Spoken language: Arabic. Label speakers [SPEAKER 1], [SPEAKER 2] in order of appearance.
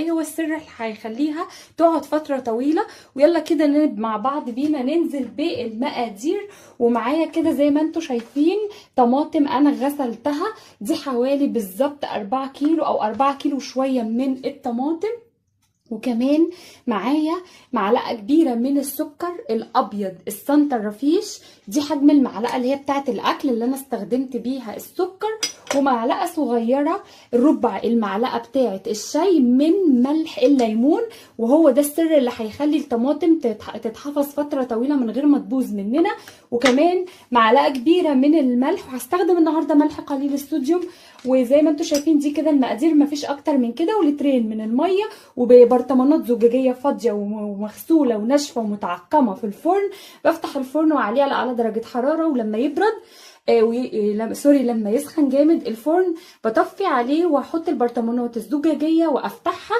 [SPEAKER 1] ايه هو السر اللي هيخليها تقعد فتره طويله. ويلا كده مع بعض بينا ننزل بالمقادير. ومعايا كده زي ما انتم شايفين طماطم انا غسلتها، دي حوالي بالظبط 4 كيلو او 4 كيلو شويه من الطماطم. وكمان معايا معلقه كبيره من السكر الابيض السنتر رفيش، دي حجم المعلقه اللي هي بتاعه الاكل اللي انا استخدمت بيها السكر. ومعلقه صغيره ربع المعلقه بتاعه الشاي من ملح الليمون، وهو ده السر اللي هيخلي الطماطم تتحفظ فتره طويله من غير ما تبوظ مننا. وكمان معلقه كبيره من الملح، وهستخدم النهارده ملح قليل الصوديوم. وزي ما انتم شايفين دي كده المقادير، مفيش اكتر من كده. ولترين من الميه، وبرطمانات زجاجيه فاضيه ومغسوله وناشفه ومتعقمه في الفرن. بفتح الفرن واعليه على اعلى درجه حراره، ولما يبرد لما يسخن جامد الفرن بطفي عليه واحط البرطمانات الزجاجيه وافتحها